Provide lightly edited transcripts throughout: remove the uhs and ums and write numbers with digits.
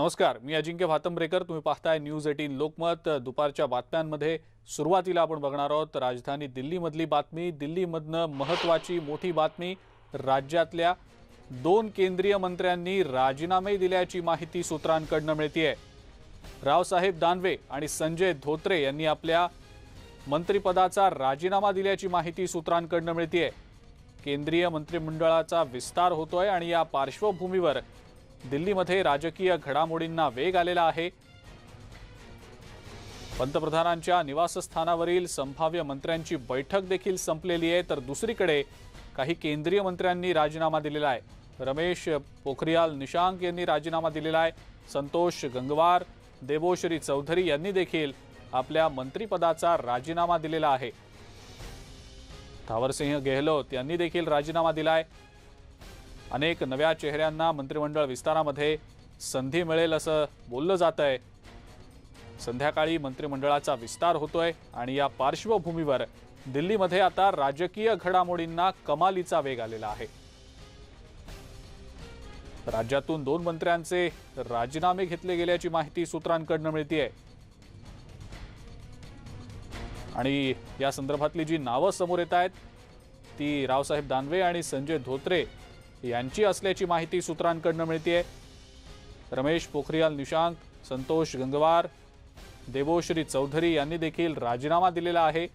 नमस्कार, मी अजिंक्य भातंब्रेकर. तुम्ही पाहताय न्यूज 18 लोकमत. दुपारच्या बातम्यांमध्ये सुरुवातीला आपण बघणार आहोत राजधानी दिल्लीमधली बातमी. दिल्लीमधनं महत्त्वाची मोठी बातमी. राज्यातल्या 2 केंद्रीय मंत्र्यांनी राजीनामे दिल्याची माहिती सूत्रांकडून मिळतेय. रावसाहेब दानवे आणि संजय धोत्रे यांनी आपल्या मंत्रिपदाचा राजीनामा दिल्याची माहिती सूत्रांकडून मिळतेय. केंद्रीय मंत्रिमंडळाचा विस्तार होतोय आणि या पार्श्वभूमीवर दिल्लीमध्ये राजकीय घडामोडींना वेग आलेला आहे. पंतप्रधानांच्या निवासस्थानावरील संभाव्य मंत्र्यांची बैठक देखील संपलेली आहे. तर दुसरीकडे काही केंद्रीय मंत्र्यांनी राजीनामा दिलेला आहे. रमेश पोखरियाल निशांक यांनी राजीनामा दिलेला आहे. संतोष गंगवार, देबोश्री चौधरी यांनी देखील आपल्या मंत्रिपदाचा राजीनामा दिलेला आहे. थावरसिंह गेहलोत यांनी देखील राजीनामा दिला आहे. अनेक नव्या चेहऱ्यांना मंत्रिमंडळ विस्तारामध्ये संधी मिळेल असं बोललं जात आहे. संध्याकाळी मंत्रिमंडळाचा विस्तार होतोय आणि या पार्श्वभूमीवर दिल्लीमध्ये आता राजकीय घडामोडींना कमालीचा वेग आलेला आहे. राज्यातून 2 मंत्र्यांचे राजीनामे घेतले गेल्याची माहिती सूत्रांकडून मिळतेय आणि या संदर्भातली जी नावं समोर येत आहेत ती रावसाहेब दानवे आणि संजय धोत्रे यांची असल्याची माहिती सूत्रांकडून मिळतेय. रमेश पोखरियाल निशांक, संतोष गंगवार, देबोश्री चौधरी यांनी देखील राजीनामा दिलेला आहे.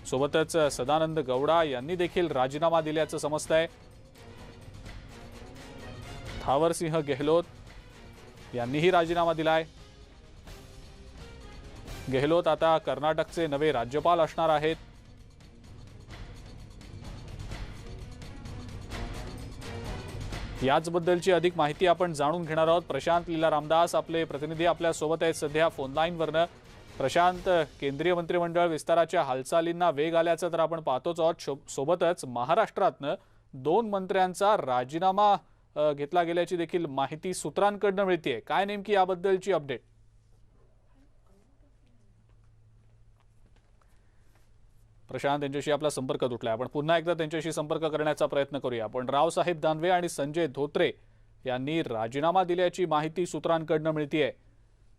सोबतच सदानंद गौडा यांनी देखील राजीनामा दिल्याचं समजतंय. थावरसिंह गेहलोत यांनीही राजीनामा दिलाय. गेहलोत आता कर्नाटकचे नवे राज्यपाल असणार आहेत. याचबद्दलची अधिक माहिती आपण जाणून घेणार आहोत. प्रशांत लीला रामदास आपले प्रतिनिधी आपल्या सोबत आहेत सध्या फोन लाईनवरनं. प्रशांत, केंद्रीय मंत्रिमंडळ विस्ताराच्या हालचालींना वेग आल्याचं तर आपण पाहतोच आहोत. सोबतच महाराष्ट्रातनं 2 मंत्र्यांचा राजीनामा घेतला गेल्याची देखील माहिती सूत्रांकडून मिळतेय. काय नेमकी याबद्दलची अपडेट? प्रशांत यांच्याशी आपला संपर्क तुटलाय. आपण पुन्हा एकदा त्यांच्याशी संपर्क करण्याचा प्रयत्न करूया. पण रावसाहेब दानवे आणि संजय धोत्रे यांनी राजीनामा दिल्याची माहिती सूत्रांकडून मिळतेय.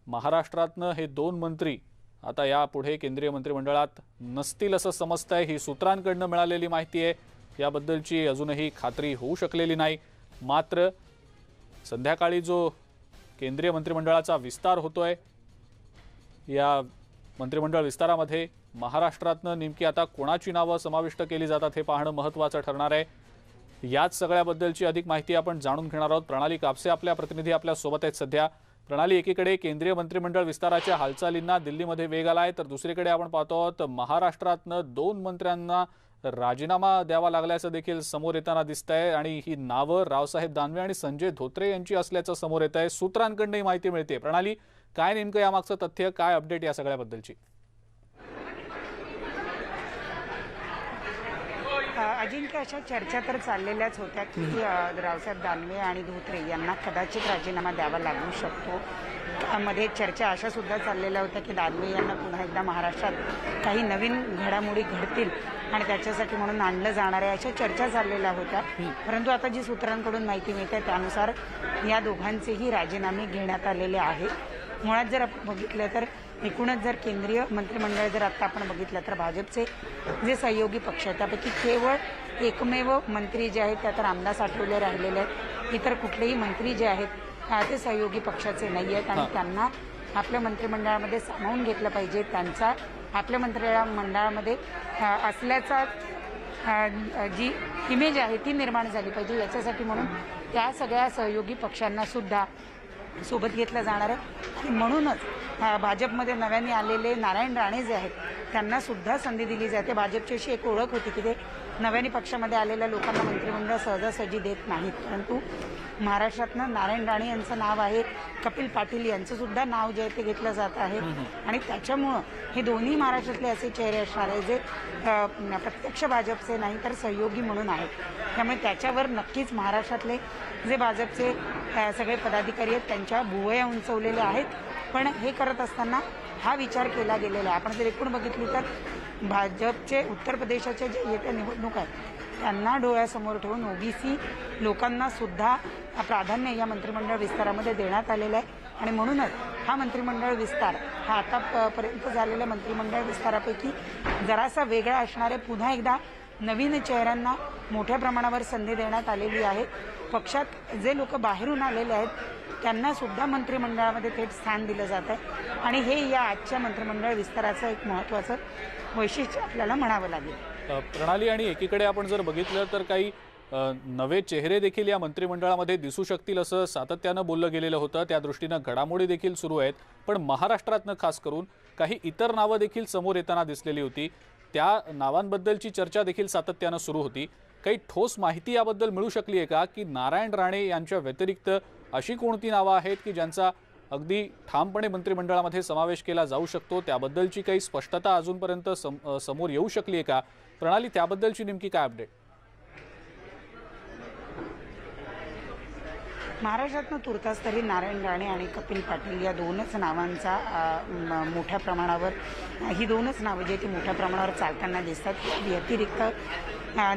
महाराष्ट्रातनं हे 2 मंत्री आता यापुढे केंद्रीय मंत्रिमंडळात नसतील असं समजतंय. ही सूत्रांकडून मिळालेली माहिती आहे. याबद्दलची अजूनही खात्री होऊ शकलेली नाही. मात्र संध्याकाळी जो केंद्रीय मंत्रिमंडळाचा विस्तार होतोय या मंत्रिमंडळ विस्तारामध्ये महाराष्ट्रातनं नेमकी आता कोणाची नावं समाविष्ट केली जातात हे पाहणं महत्त्वाचं ठरणार आहे. याच सगळ्याबद्दलची अधिक माहिती आपण जाणून घेणार आहोत. प्रणाली कापसे आपल्या प्रतिनिधी आपल्या सोबत आहेत सध्या. प्रणाली, एकीकडे केंद्रीय मंत्रिमंडळ विस्ताराच्या हालचालींना दिल्लीमध्ये वेग आलाय, तर दुसरीकडे आपण पाहतो आहोत महाराष्ट्रातनं 2 मंत्र्यांना राजीनामा द्यावा लागल्याचं देखील समोर येताना दिसतंय आणि ही नावं रावसाहेब दानवे आणि संजय धोत्रे यांची असल्याचं समोर येत आहे. सूत्रांकडून ही माहिती मिळते. प्रणाली, काय नेमकं यामागचं तथ्य, काय अपडेट या सगळ्याबद्दलची? अजिंक्य, अशा चर्चा तर चाललेल्याच होत्या की रावसाहेब दानवे आणि धोत्रे यांना कदाचित राजीनामा द्यावा लागू शकतो. मध्ये चर्चा अशा सुद्धा चाललेल्या होत्या की दानवे यांना पुन्हा एकदा महाराष्ट्रात काही नवीन घडामोडी घडतील आणि त्याच्यासाठी म्हणून आणलं जाणार आहे, अशा चर्चा चाललेल्या होत्या. परंतु आता जी सूत्रांकडून माहिती मिळते त्यानुसार या दोघांचेही राजीनामे घेण्यात आलेले आहेत. मुळात जर आपण बघितलं तर एकूणच जर केंद्रीय मंत्रिमंडळ जर आता आपण बघितलं तर भाजपचे जे सहयोगी पक्ष आहेत त्यापैकी केवळ एकमेव मंत्री जे आहेत त्या तर रामदास आठवले राहिलेले आहेत. इतर कुठलेही मंत्री जे आहेत ते सहयोगी पक्षाचे नाही आहेत आणि त्यांना आपल्या मंत्रिमंडळामध्ये सामावून घेतलं पाहिजे. त्यांचा आपल्या मंत्रिमंडळामध्ये असल्याचा जी इमेज आहे ती निर्माण झाली पाहिजे. याच्यासाठी म्हणून त्या सगळ्या सहयोगी पक्षांना सुद्धा सोबत घेतलं जाणार आहे आणि म्हणूनच भाजपमध्ये नव्याने आलेले नारायण राणे जे आहेत त्यांना सुद्धा संधी दिली जाते. भाजपची अशी एक ओळख होती की ते नव्याने पक्षामध्ये आलेल्या लोकांना मंत्रिमंडळ सहजासहजी देत नाहीत. परंतु महाराष्ट्रातनं नारायण राणे यांचं नाव आहे, कपिल पाटील यांचं सुद्धा नाव जे आहे ते घेतलं जात आहे आणि त्याच्यामुळं हे दोन्ही महाराष्ट्रातले असे चेहरे असणार आहे जे प्रत्यक्ष भाजपचे नाही तर सहयोगी म्हणून आहेत. त्यामुळे त्याच्यावर नक्कीच महाराष्ट्रातले जे भाजपचे सगळे पदाधिकारी आहेत त्यांच्या भुवया उंचवलेल्या आहेत. पण हे करत असताना हा विचार केला गेलेला आहे. आपण जर एकूण बघितली तर भाजपचे उत्तर प्रदेशाच्या जे येत्या निवडणूक आहेत त्यांना डोळ्यासमोर ठेवून ओबीसी लोकांना सुद्धा प्राधान्य या मंत्रिमंडळ विस्तारामध्ये देण्यात आलेलं आहे आणि म्हणूनच हा मंत्रिमंडळ विस्तार हा आतापर्यंत झालेल्या मंत्रिमंडळ विस्तारापैकी जरासा वेगळा असणारे पुन्हा एकदा नवीन चेहऱ्यांना मोठ्या प्रमाणावर संधी देण्यात आलेली आहे. पक्षात जे लोक बाहेरून आलेले आहेत त्यांना सुद्धा मंत्रिमंडळामध्ये थेट स्थान दिलं जात आहे आणि हे या आजच्या मंत्रिमंडळ विस्ताराचं एक महत्त्वाचं वैशिष्ट्य आपल्याला म्हणावं लागेल. प्रणाली, आणि एकीकडे आपण जर बघितलं तर काही नवे चेहरे देखील या मंत्रिमंडळामध्ये दिसू शकतील असं सातत्यानं बोललं गेलेलं होतं. त्या दृष्टीनं घडामोडी देखील सुरू आहेत. पण महाराष्ट्रातनं खास करून काही इतर नावं देखील समोर येताना दिसलेली होती. त्या नावांबद्दलची चर्चा देखील सातत्यानं सुरू होती. काही ठोस माहिती याबद्दल मिळू शकली आहे का की नारायण राणे यांच्या व्यतिरिक्त अशी कोणती नावं आहेत की ज्यांचा अगदी ठामपणे मंत्रिमंडळामध्ये समावेश केला जाऊ शकतो? त्याबद्दलची काही स्पष्टता अजूनपर्यंत समोर येऊ शकली आहे का? प्रणाली, त्याबद्दलची नेमकी काय अपडेट? महाराष्ट्रातनं तुर्तास तरी नारायण राणे आणि कपिल पाटील या दोनच नावांचा मोठ्या प्रमाणावर ही दोनच नावं जी ती मोठ्या प्रमाणावर चालताना दिसतात. व्यतिरिक्त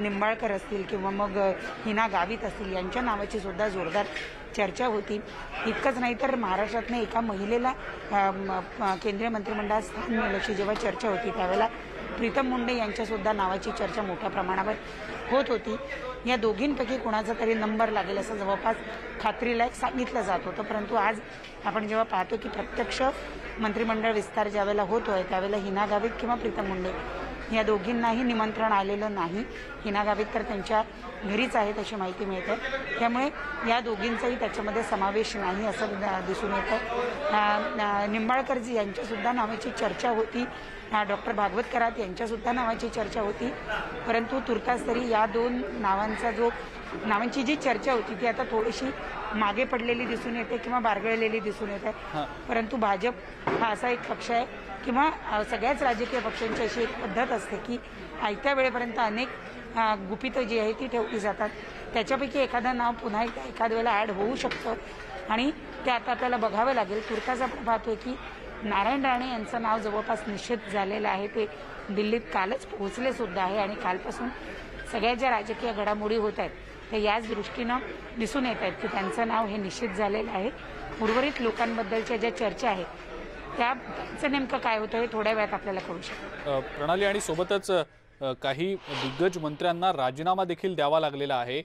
निंबाळकर असतील किंवा मग हिना गावित असतील यांच्या नावाची सुद्धा जोरदार चर्चा होती. इतकंच नाही तर महाराष्ट्रातनं एका महिलेला केंद्रीय मंत्रिमंडळात स्थान मिळण्याची जेव्हा चर्चा होती त्यावेळेला प्रीतम मुंडे यांच्यासुद्धा नावाची चर्चा मोठ्या प्रमाणावर होत होती. या दोघींपैकी कोणाचा तरी नंबर लागेल असं जवळपास खात्रीलायक सांगितलं जात होतं. परंतु आज आपण जेव्हा पाहतो की प्रत्यक्ष मंत्रिमंडळ विस्तार ज्यावेळेला होतोय त्यावेळेला हिना गावित किंवा प्रीतम मुंडे या दोघींनाही निमंत्रण आलेलं नाही. हिना गावित तर त्यांच्या घरीच आहेत अशी माहिती मिळते. त्यामुळे या दोघींचाही त्याच्यामध्ये समावेश नाही असं दिसून येतं. निंबाळकरजी यांच्यासुद्धा नावाची चर्चा होती. डॉक्टर भागवत करात यांच्यासुद्धा नावाची चर्चा होती. परंतु तुर्तास तरी या दोन नावांची जी चर्चा होती ती आता थोडीशी मागे पडलेली दिसून येते किंवा बारगळलेली दिसून येते. परंतु भाजप हा असा एक पक्ष आहे किंवा सगळ्याच राजकीय पक्षांची अशी एक पद्धत असते की आयत्या वेळेपर्यंत अनेक गुपितं जी आहे ती ठेवली जातात. त्याच्यापैकी एखादं नाव पुन्हा एखाद्या वेळेला ॲड होऊ शकतं आणि ते आता आपल्याला बघावं लागेल. तुर्तास आपण पाहतोय की नारायण राणे यांचं नाव जवळपास निश्चित झालेलं आहे. ते दिल्लीत कालच पोहोचले सुद्धा आहे आणि कालपासून सगळ्या ज्या राजकीय घडामोडी होत आहेत त्या याच दृष्टीनं दिसून येत आहेत की त्यांचं नाव हे निश्चित झालेलं आहे. उर्वरित लोकांबद्दलच्या ज्या चर्चा आहेत त्याचं नेमकं काय होतं हे थोड्या वेळात आपल्याला कळू शकतं. प्रणाली, आणि सोबतच काही दिग्गज मंत्र्यांना राजीनामा देखील द्यावा लागलेला आहे.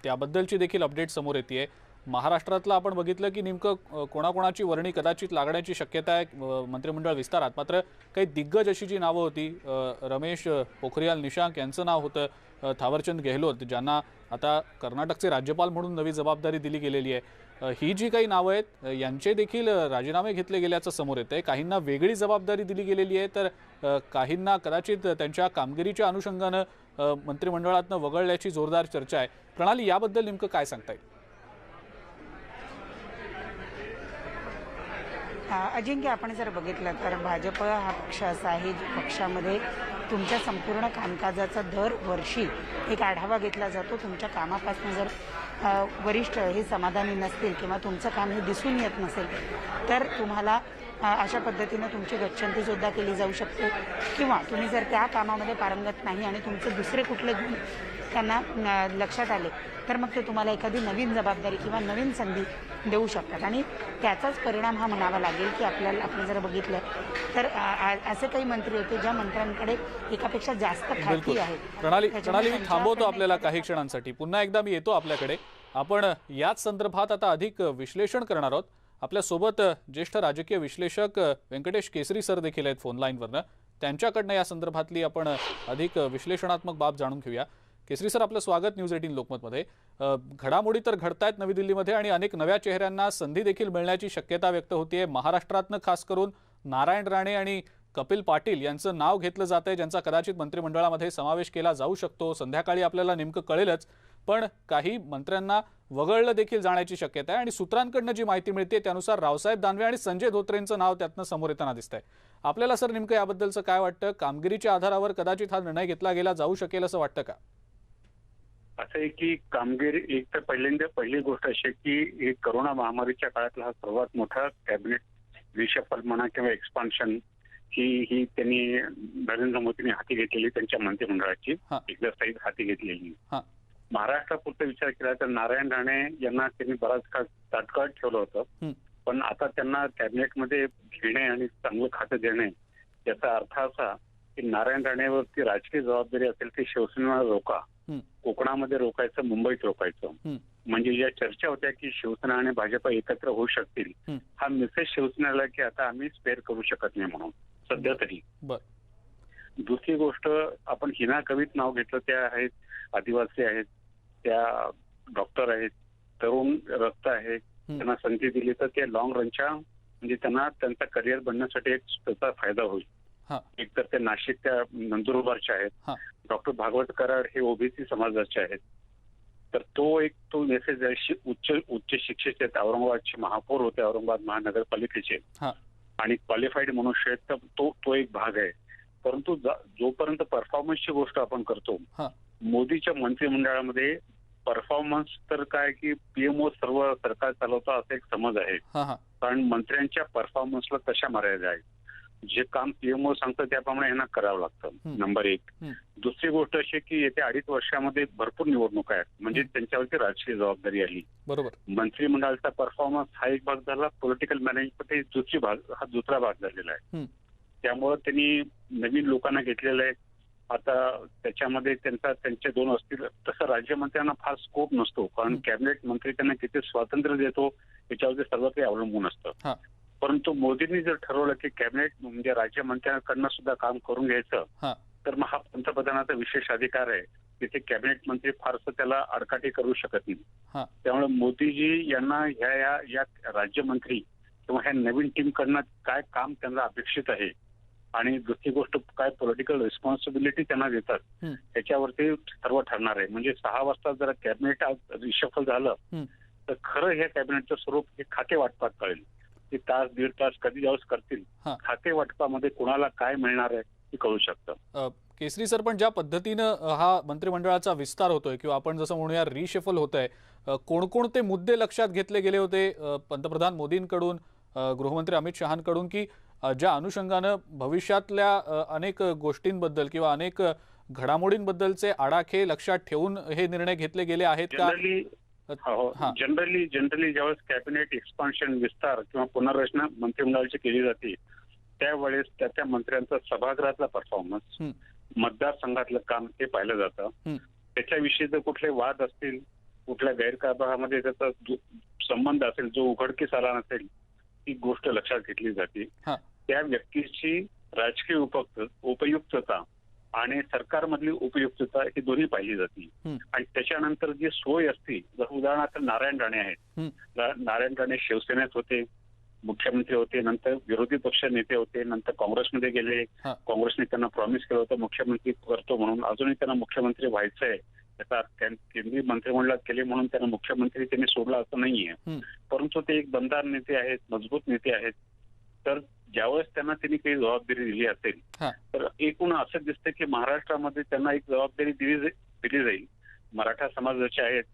त्याबद्दलची देखील अपडेट समोर येते. महाराष्ट्रातलं आपण बघितलं की नेमकं कोणाकोणाची वर्णी कदाचित लागण्याची शक्यता आहे मंत्रिमंडळ विस्तारात. मात्र काही दिग्गज अशी जी नावं होती, रमेश पोखरियाल निशांक यांचं नाव होतं, थावरचंद गेहलोत ज्यांना आता कर्नाटकचे राज्यपाल म्हणून नवी जबाबदारी दिली गेलेली आहे. ही जी काही नावं आहेत यांचे देखील राजीनामे घेतले गेल्याचं समोर येतं आहे. काहींना वेगळी जबाबदारी दिली गेलेली आहे तर काहींना कदाचित त्यांच्या कामगिरीच्या अनुषंगानं मंत्रिमंडळातनं वगळल्याची जोरदार चर्चा आहे. प्रणाली, याबद्दल नेमकं काय सांगता येईल? अजिंक्य, आपण जर बघितलं तर भाजप हा पक्ष असा आहे जो पक्षामध्ये तुमच्या संपूर्ण कामकाजाचा दरवर्षी एक आढावा घेतला जातो. तुमच्या कामापासून जर वरिष्ठ हे समाधानी नसतील किंवा तुमचं काम हे दिसून येत नसेल तर तुम्हाला अशा पद्धतीने तुमची गच्छंतीसुद्धा केली जाऊ शकते किंवा तुम्ही जर त्या कामामध्ये पारंगत नाही आणि तुमचे दुसरे कुठले गुण त्यांना लक्षात आले तर मग ते तुम्हाला एखादी नवीन जबाबदारी किंवा नवीन संधी देऊ शकतात आणि त्याचाच परिणाम हा म्हणावा लागेल की आपण जर बघितलं तर असे काही मंत्री होते ज्या मंत्र्यांकडे एकापेक्षा जास्त खाती आहेत. प्रणाली, मी थांबवतो आपल्याला काही क्षणांसाठी. पुन्हा एकदा मी येतो आपल्याकडे. आपण याच संदर्भात आता अधिक विश्लेषण करणार आहोत. आपल्यासोबत ज्येष्ठ राजकीय विश्लेषक व्यंकटेश केसरी सर देखील आहेत फोन लाईनवरनं. त्यांच्याकडनं या संदर्भातली आपण अधिक विश्लेषणात्मक बाब जाणून घेऊया. केसरी सर, आपलं स्वागत न्यूज 18 लोकमतमध्ये. घडामोडी तर घडतायत नवी दिल्लीमध्ये आणि अनेक नव्या चेहऱ्यांना संधी देखील मिळण्याची शक्यता व्यक्त होतीये. महाराष्ट्रातनं खास करून नारायण राणे आणि कपिल पाटील यांचं नाव घेतलं जात आहे ज्यांचा कदाचित मंत्रिमंडळामध्ये समावेश केला जाऊ शकतो. संध्याकाळी आपल्याला नेमकं कळेलच. पण काही मंत्र्यांना वगळलं देखील जाण्याची शक्यता आहे आणि सूत्रांकडनं जी माहिती मिळते त्यानुसार रावसाहेब दानवे आणि संजय धोत्रेंचं नाव त्यातनं समोर येताना दिसतंय. आपल्याला सर नेमकं याबद्दलचं काय वाटतं? कामगिरीच्या आधारावर कदाचित हा निर्णय घेतला गेला जाऊ शकेल असं वाटतं का? असं आहे की कामगिरी एक तर पहिली गोष्ट अशी की करोना महामारीच्या काळातला हा सर्वात मोठा कॅबिनेट रिशफल म्हणा किंवा एक्सपान्शन की ही त्यांनी नरेंद्र मोदींनी हाती घेतलेली त्यांच्या मंत्रिमंडळाची हा. एक्झरसाईज हाती घेतलेली. हा. महाराष्ट्रापुरता विचार केला तर नारायण राणे यांना त्यांनी बराच काळ ताटकळत ठेवलं होतं. हं. पण आता त्यांना कॅबिनेटमध्ये घेणे आणि चांगलं खातं देणे याचा अर्थ असा की नारायण राणेवरती राजकीय जबाबदारी असेल ती शिवसेनेला रोका, हं. कोकणामध्ये रोखायचं, मुंबईत रोखायचं. हं. म्हणजे ज्या चर्चा होत्या की शिवसेना आणि भाजप एकत्र होऊ शकतील, हं. हा मेसेज शिवसेनेला की आता आम्ही स्पेअर करू शकत नाही म्हणून सध्या तरी. बर. दुसरी गोष्ट, आपण हिना कवीत नाव घेतलं, त्या आहेत आदिवासी आहेत, त्या डॉक्टर आहेत, तरुण रक्त आहे, त्यांना संधी दिली तर ते लॉंग रनच्या म्हणजे त्यांना त्यांचा करिअर बनण्यासाठी एक त्याचा फायदा होईल. हा. एक तर ते नाशिक त्या नंदुरबारचे आहेत, हा. डॉक्टर भागवत कराड हे ओबीसी समाजाचे आहेत. तर तो मेसेज आहे. उच्च शिक्षित आहेत, औरंगाबादचे महापौर होते, औरंगाबाद महानगरपालिकेचे, हा. आणि क्वालिफाईड मनुष्य आहेत, तर तो एक भाग आहे. परंतु जोपर्यंत परफॉर्मन्सची गोष्ट आपण करतो, हा. मोदीच्या मंत्रिमंडळामध्ये परफॉर्मन्स तर काय की पीएमओ सर्व सरकार चालवतं असं एक समज आहे. हा. हा. कारण मंत्र्यांच्या परफॉर्मन्सला तशा मर्यादा आहेत. जे काम पीएमओ सांगतं त्याप्रमाणे यांना करावं लागतं. हं. नंबर एक. हं. दुसरी गोष्ट अशी की येत्या 2.5 वर्षामध्ये भरपूर निवडणुका आहेत, म्हणजे हं. त्यांच्यावरती राजकीय जबाबदारी आली. बरोबर. मंत्रिमंडळाचा परफॉर्मन्स हा एक भाग झाला, पॉलिटिकल मॅनेजमेंट हा दुसरा भाग झालेला आहे. हं. त्यामुळे त्यांनी नवीन लोकांना घेतलेलं आहे. आता त्याच्यामध्ये त्यांचे 2 असतील, तसं राज्यमंत्र्यांना फार स्कोप नसतो, कारण कॅबिनेट मंत्री त्यांना किती स्वातंत्र्य देतो याच्यावरती सर्व काही अवलंबून असतं. हा. परंतु मोदींनी जर ठरवलं की कॅबिनेट म्हणजे राज्यमंत्र्यांकडनं सुद्धा काम करून घ्यायचं, हा. तर मग हा पंतप्रधानाचा विशेष अधिकार आहे. तिथे कॅबिनेट मंत्री फारसं त्याला आडकाठी करू शकत नाही. हा. त्यामुळे मोदीजी यांना या राज्यमंत्री किंवा ह्या नवीन टीमकडनं काय काम त्यांना अपेक्षित आहे आणि दुसरी गोष्ट काय पॉलिटिकल रिस्पॉन्सिबिलिटी त्यांना देतात, हं. याच्यावरती सर्व ठरणार आहे. म्हणजे 6 वाजता जर कॅबिनेट रिशफल झालं हं. तर खरं ह्या कॅबिनेटचं स्वरूप हे खाते वाटपात कळेल. ते तास दीड तास कधी जाऊस करतील, हा. खाते वाटपामध्ये कोणाला काय मिळणार आहे हे कळू शकतं. केसरी सर, पण ज्या पद्धतीनं हा मंत्रिमंडळाचा विस्तार होतोय किंवा आपण जसं म्हणूया रिशफल होत आहे, कोणकोणते मुद्दे लक्षात घेतले गेले होते पंतप्रधान मोदींकडून, गृहमंत्री अमित शहांकडून, की ज्या अनुषंगानं भविष्यातल्या अनेक गोष्टींबद्दल किंवा अनेक घडामोडींबद्दलचे आडाखे लक्षात ठेवून हे निर्णय घेतले गेले आहेत का? जनरली ज्यावेळेस कॅबिनेट एक्सपान्शन, विस्तार किंवा पुनर्रचना मंत्रिमंडळाची केली जाते, त्यावेळेस त्या मंत्र्यांचा सभागृहातला परफॉर्मन्स, मतदारसंघातलं काम हे पाहिलं जातं. त्याच्याविषयी जर कुठले वाद असतील, कुठल्या गैरकारभारामध्ये त्याचा संबंध असेल, जो उघडकीस आला नसेल, ती गोष्ट लक्षात घेतली जाते. त्या व्यक्तीची राजकीय उपयुक्तता आणि सरकारमधली उपयुक्तता ही दोन्ही पाहिली जाते. आणि त्याच्यानंतर जी सोय असते, जर उदाहरणार्थ नारायण राणे आहेत, नारायण राणे शिवसेनेत होते, मुख्यमंत्री होते, नंतर विरोधी पक्ष नेते होते, नंतर काँग्रेसमध्ये गेले. काँग्रेसने त्यांना प्रॉमिस केलं होतं मुख्यमंत्री करतो म्हणून, अजूनही त्यांना मुख्यमंत्री व्हायचंय. त्याचा केंद्रीय मंत्रिमंडळात केले म्हणून त्यांना मुख्यमंत्री त्यांनी सोडला असं नाहीये. परंतु ते एक दमदार नेते आहेत, मजबूत नेते आहेत. तर ज्यावेळेस त्यांना त्यांनी काही जबाबदारी दिली असेल, तर एकूण असं दिसतं की महाराष्ट्रामध्ये त्यांना एक जबाबदारी दिली जाईल. मराठा समाजाचे आहेत,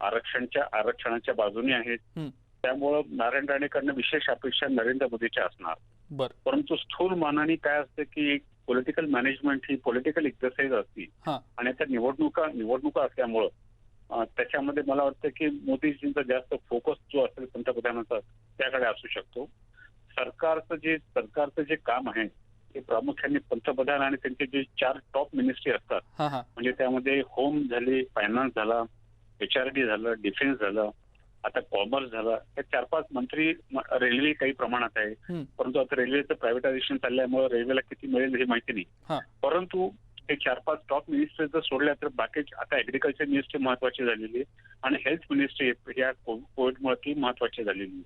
आरक्षणाच्या बाजूने आहेत. त्यामुळं नारायण राणेकडनं विशेष अपेक्षा नरेंद्र मोदीच्या असणार. परंतु स्थूल मानाने काय असतं की पॉलिटिकल मॅनेजमेंट ही पॉलिटिकल एक्झरसाईज असते आणि आता निवडणुका असल्यामुळं त्याच्यामध्ये मला वाटतं की मोदीजींचा जास्त फोकस जो असेल पंतप्रधानाचा त्याकडे असू शकतो. सरकारचं जे काम आहे ते प्रामुख्याने पंतप्रधान आणि त्यांचे जे 4 टॉप मिनिस्ट्री असतात, म्हणजे त्यामध्ये होम झाले, फायनान्स झाला, HRD झालं, डिफेन्स झालं, आता कॉमर्स झालं, हे 4-5 मंत्री. रेल्वे काही प्रमाणात आहे, परंतु आता रेल्वेचं प्रायव्हेटायझेशन चालल्यामुळे रेल्वेला किती मिळेल हे माहिती नाही. परंतु हे 4-5 टॉप मिनिस्ट्री जर सोडल्या तर बाकी आता ऍग्रिकल्चर मिनिस्ट्री महत्वाची झालेली आणि हेल्थ मिनिस्ट्री या कोविडमुळे ती महत्वाची झालेली.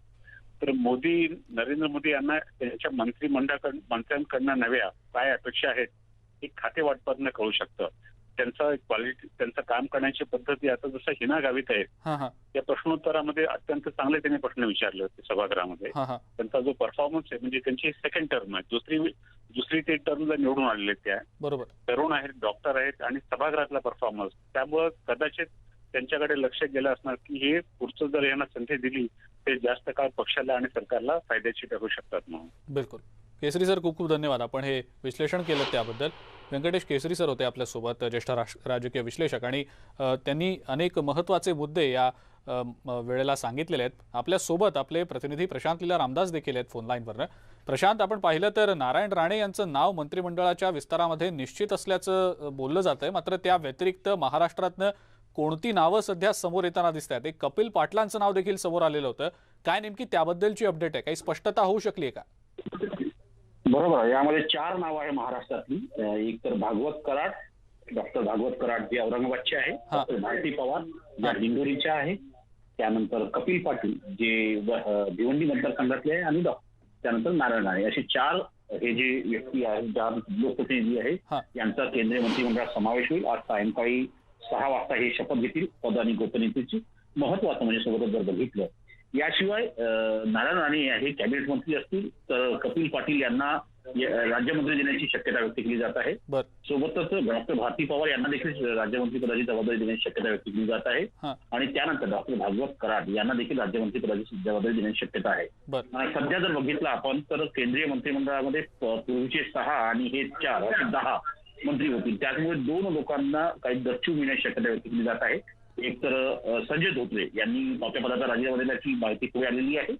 तर नरेंद्र मोदी यांना त्यांच्या मंत्र्यांकडनं नव्या काय अपेक्षा आहेत हे खाते वाटपातनं कळू शकतं. त्यांचं काम करण्याची पद्धती आता जसं हिना गावित आहेत, त्या प्रश्नोत्तरामध्ये अत्यंत चांगले त्यांनी प्रश्न विचारले होते सभागृहामध्ये. त्यांचा जो परफॉर्मन्स आहे, म्हणजे त्यांची सेकंड टर्म आहे, दुसरी ते टर्मला निवडून आलेले त्या तरुण आहेत, डॉक्टर आहेत आणि सभागृहातला परफॉर्मन्स, त्यामुळे कदाचित त्यांच्याकडे लक्ष गेलं असणार की हे पुढचं जर यांना संधी दिली ते जास्त काळ पक्षाला आणि सरकारला फायद्याची ठरू शकतात म्हणून. बिलकुल. केसरी सर, खूप खूप धन्यवाद. आपण हे विश्लेषण केलं त्याबद्दल. व्यंकटेश केसरी सर होते आपल्यासोबत, ज्येष्ठ राजकीय विश्लेषक, आणि त्यांनी अनेक महत्त्वाचे मुद्दे या वेळेला सांगितलेले आहेत. आपल्यासोबत आपले प्रतिनिधी प्रशांत लीला रामदास देखील आहेत फोन लाईनवरनं. प्रशांत, आपण पाहिलं तर नारायण राणे यांचं नाव मंत्रिमंडळाच्या विस्तारामध्ये निश्चित असल्याचं बोललं जातंय. मात्र त्या व्यतिरिक्त महाराष्ट्रातनं कोणती नावं सध्या समोर येताना दिसत आहेत? एक कपिल पाटलांचं नाव देखील समोर आलेलं होतं. काय नेमकी त्याबद्दलची अपडेट आहे? काही स्पष्टता होऊ शकली आहे का? बरोबर. यामध्ये 4 नावं आहे महाराष्ट्रातली. एक तर भागवत कराड, डॉक्टर भागवत कराड जे औरंगाबादचे आहे, डॉक्टर भारती पवार ज्या दिंडोरीच्या आहे, त्यानंतर कपिल पाटील जे भिवंडी मतदारसंघातले आहे, आणि त्यानंतर नारायण राणे. असे 4 हे जे व्यक्ती आहेत, 4 लोकप्रतिनिधी आहेत, यांचा केंद्रीय मंत्रिमंडळात समावेश होईल. आज सायंकाळी 6 वाजता हे शपथ घेतील पद आणि गोपनीयतेची. महत्वाचं म्हणजे सोबतच जर बघितलं, याशिवाय नारायण राणे हे कॅबिनेट मंत्री असतील, तर कपिल पाटील यांना राज्यमंत्री देण्याची शक्यता व्यक्त केली जात आहे. सोबतच डॉक्टर भारती पवार यांना देखील राज्यमंत्री पदाची जबाबदारी देण्याची शक्यता व्यक्त केली जात आहे. आणि त्यानंतर डॉक्टर भागवत कराड यांना देखील राज्यमंत्री पदाची जबाबदारी देण्याची शक्यता आहे. सध्या जर बघितलं आपण तर केंद्रीय मंत्रिमंडळामध्ये पूर्वीचे 6 आणि हे 4 असे 10 मंत्री होतील. त्यामुळे 2 लोकांना काही गच्चू मिळण्याची शक्यता व्यक्त केली जात आहे. एक तर संजय धोत्रे यांनी आपल्या पदाचा राजीनामा दिल्याची माहिती पुढे आलेली आहे.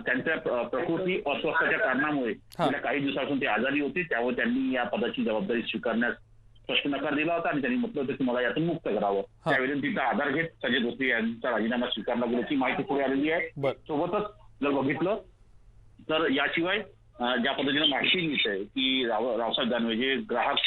त्यांच्या प्रकृती अस्वस्थतेच्या कारणामुळे गेल्या काही दिवसापासून ते आजारी होते, त्यामुळे त्यांनी या पदाची जबाबदारी स्वीकारण्यास स्पष्ट नकार दिला होता आणि त्यांनी म्हटलं होतं की मला यातून मुक्त करावं. त्या विनंतीचा आधार घेत संजय धोत्रे यांचा राजीनामा स्वीकारला गेल्याची माहिती पुढे आलेली आहे. सोबतच जर बघितलं तर याशिवाय ज्या पद्धतीने माहिती मिळते की रावसाहेब दानवे जे ग्राहक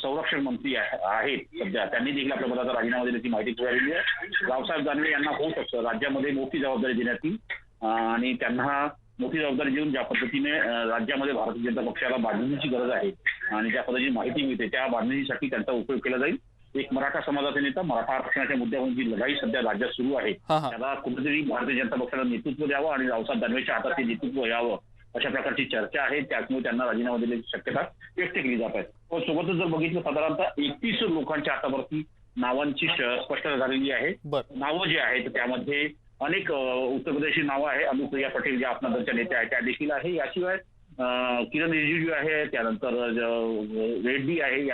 संरक्षण मंत्री आहेत सध्या, त्यांनी देखील आपल्या पदाचा राजीनामा दिल्याची माहिती पुढे आलेली आहे. रावसाहेब दानवे यांना होऊ शकतं राज्यामध्ये मोठी जबाबदारी देण्यात येईल आणि त्यांना मोठी जबाबदारी देऊन ज्या पद्धतीने राज्यामध्ये भारतीय जनता पक्षाला बांधणीची गरज आहे आणि ज्या पद्धतीने माहिती मिळते त्या बांधणीसाठी त्यांचा उपयोग केला जाईल. एक मराठा समाजाचा नेता, मराठा आरक्षणाच्या मुद्द्यावरून जी लढाई सध्या राज्यात सुरू आहे त्याला कुठेतरी भारतीय जनता पक्षाला नेतृत्व द्यावं आणि रावसाहेब दानवेच्या हातात ते नेतृत्व यावं अशा प्रकारची चर्चा आहे. त्यामुळे त्यांना राजीनामा देण्याची शक्यता व्यक्त केली जात आहे. पण सोबतच जर बघितलं साधारणतः 31 लोकांच्या हातावरती नावांची स्पष्टता झालेली आहे. नावं जे आहेत त्यामध्ये अनेक उत्तर प्रदेशची नावं आहे. अनुप्रिया पटेल ज्या आपल्या नेत्या आहेत त्या देखील आहे. याशिवाय किरण रिजिजू आहे, त्यानंतर रेड्डी आहे,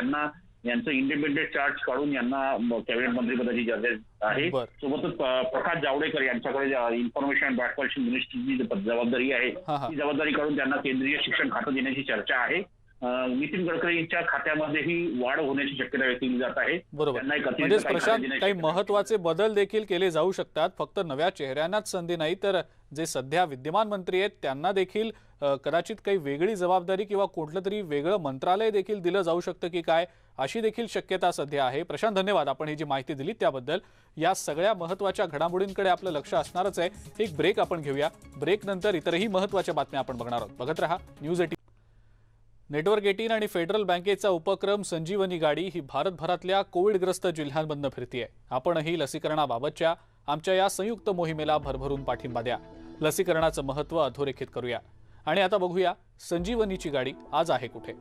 यांचं इंडिपेंडेंट चार्ज काढून यांना कॅबिनेट मंत्रिपदाची चर्चा आहे. सोबतच प्रकाश जावडेकर यांच्याकडे इन्फॉर्मेशन अँड ब्रॉडकास्टिंग मिनिस्ट्रीची जबाबदारी आहे, ती जबाबदारी काढून त्यांना केंद्रीय शिक्षण खातं देण्याची चर्चा आहे. नितीन गडकरींच्या खात्यामध्येही वाढ होण्याची शक्यता व्यक्त केली जात आहे. बरोबर. म्हणजे प्रशांत, काही महत्वाचे बदल देखील केले जाऊ शकतात. फक्त नव्या चेहऱ्यांनाच संधी नाही, तर जे सध्या विद्यमान मंत्री आहेत त्यांना देखील कदाचित काही वेगळी जबाबदारी किंवा कुठलं तरी वेगळं मंत्रालय देखील दिलं जाऊ शकतं की काय, अशी देखील शक्यता सध्या आहे. प्रशांत, धन्यवाद आपण ही जी माहिती दिली त्याबद्दल. या सगळ्या महत्त्वाच्या घडामोडींकडे आपलं लक्ष असणारच आहे. एक ब्रेक आपण घेऊया. ब्रेक नंतर इतरही महत्त्वाच्या बातम्या आपण बघणार आहोत. बघत रहा न्यूज 18. नेटवर्क 18 आणि फेडरल बँकेचा उपक्रम संजीवनी गाडी ही भारतभरातल्या कोविडग्रस्त जिल्ह्यांमधून फिरतीये. आपणही लसीकरणाबाबतच्या आमच्या या संयुक्त मोहिमेला भरभरून पाठिंबा द्या. लसीकरणाचं महत्त्व अधोरेखित करूया. आणि आता बघूया संजीवनीची गाडी आज आहे कुठे.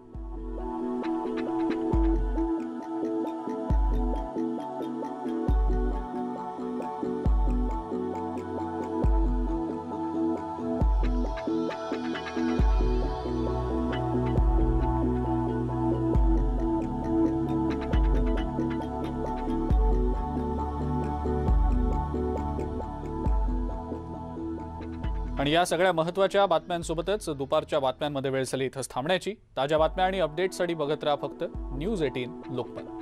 आणि या सगळ्या महत्त्वाच्या बातम्यांसोबतच दुपारच्या बातम्यांमध्ये वेळ झाली इथंच थांबण्याची. ताज्या बातम्या आणि अपडेट्ससाठी बघत राहा फक्त न्यूज 18 लोकपाल.